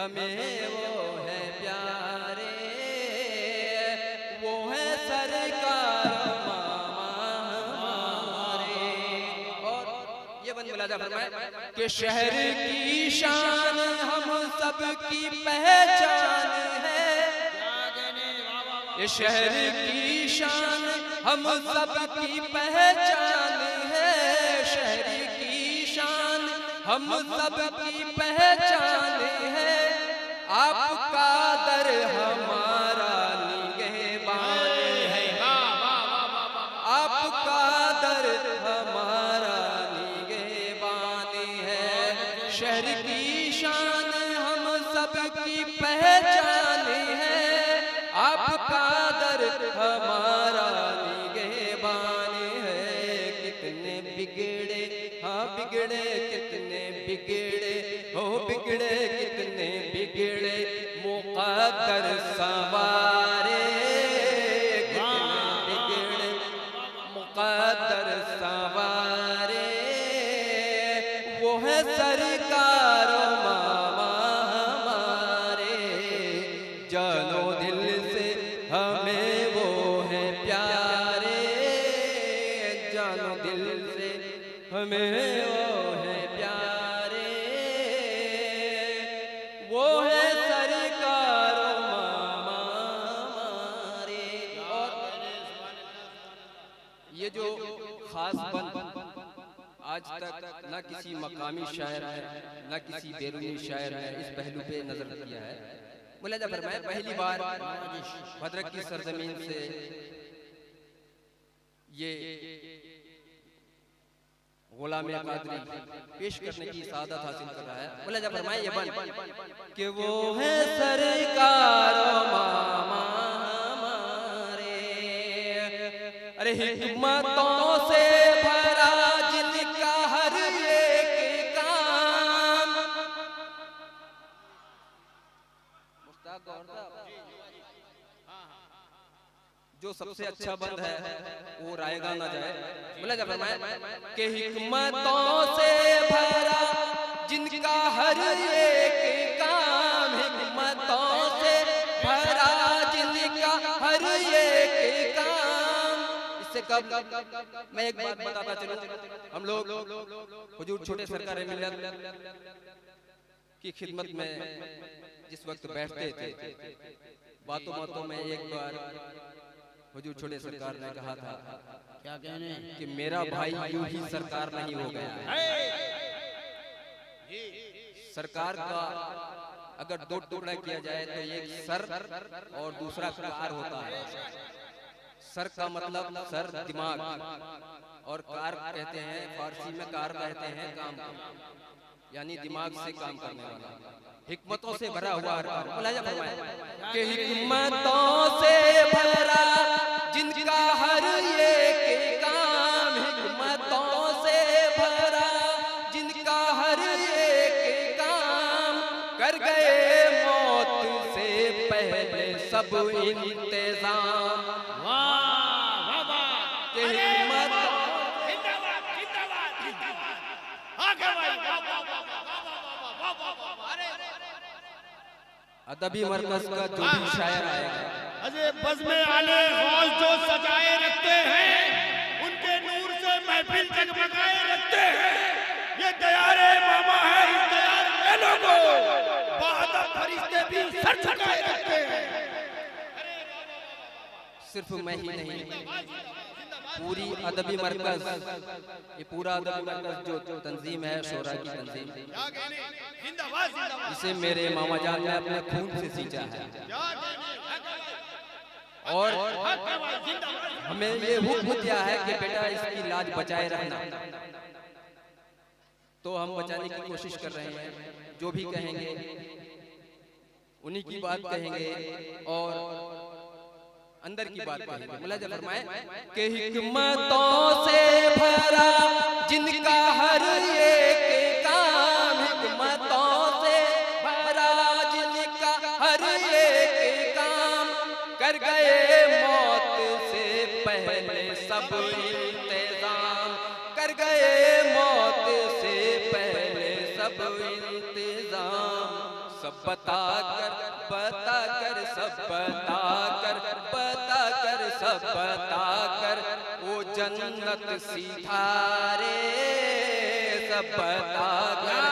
हमें वो है प्यारे, वो है सरकार मामा हमारे। और ये बंद मुलाजा फरमाए कि शहर की शान हम सब की पहचान है, ये शहर की शान हम सब की पहचान है, शहर की शान हम सब की पहचान है। आपका दर हमारा निगहबान है, आपका दर हमारा निगहबान है। शहर की शान हम सब की पहचान है, आपका दर हमारा निगहबान है। कितने बिगड़े, हाँ बिगड़े, कितने बिगड़े, हो बिगड़े, कितने बिगड़े मुक़द्दर सवारे, कितने बिगड़े मुक़द्दर सवारे। वो है सरकार मामा हमारे, जानो दिल से हमें वो है प्यारे, जानो दिल से हमें वो है प्यारे, वो है सरकार मामा हमारे। और ये जो खास बंद आज तक न किसी मकामी शायर है न किसी बैरूनी शायर है इस पहलू पे नजर किया है। मुलाजा फरमाए पहली बार भद्रक की सरजमीन से ये गुलाम कादरी पेश करने की सादत हासिल कर रहा है। मुलाजा फरमाए ये बंद कि वो है सरकार मामा हमारे, अरे हिकमतों से भरा जिनका हर एक काम। जो सबसे अच्छा बंद है वो रायगा ना जाए। मुलाजा फरमाए कि हिकमतों से भरा जिनका हर एक काम, हिकमतों से भरा जिनका हर एक काम। इससे कब मैं एक बात बताता चलूं, हम लोग हुजूर छोटे सरकार मिल्लत की खिदमत में जिस वक्त बैठते थे, बातों बातों में एक बार हुजूर छोटे सरकार ने कहा था क्या कहने कि मेरा भाई यूं ही सरकार नहीं हो गया है। सरकार का अगर दो टुकड़ा किया जाए तो एक सर और दूसरा कार होता है। सर का मतलब सर दिमाग, और कार कहते हैं फारसी में कार कहते हैं काम, यानी दिमाग से काम करने वाला, हिकमतों से भरा हुआ हर काम। मुलाजा फरमाए कि हिकमतों से भरा जिनका हर एक काम, हिकमतों से भरा जिनका हर एक काम। कर गए मौत से पहले सब इंतजाम। अदबी मरकज का जो भी शायर आएगा, अजय बज़्म आले गौस जो सजाए रखते हैं, उनके नूर से महफिल जगमगाए रखते हैं। ये दयारे मामा है, इस दयार मेलों को बादब फरिश्ते भी सर झुकाए रखते हैं। सिर्फ मैं ही नहीं, पूरी अदबी मरकज, ये पूरा अदबी मरकज जो तंजीम है शोरा की तंजीम, इसे मेरे मामा जान ने अपने खून से सींचा है। और हमें ये हुक्म दिया है कि बेटा इसकी लाज बचाए रखना, तो हम बचाने की कोशिश कर रहे हैं। जो भी कहेंगे उन्हीं की बात कहेंगे और अंदर की बात कहेंगे। मुलाजा फरमाए कि हिकमतों से भरा जिनका हर एक काम, हिकमतों से भरा जिनका हर एक काम। कर गए मौत से पहले सब इंतजाम, कर गए मौत से पहले सब इंतजाम। सब बता कर सब बता कर सब बता कर वो जन्नत सिधारे सब बता कर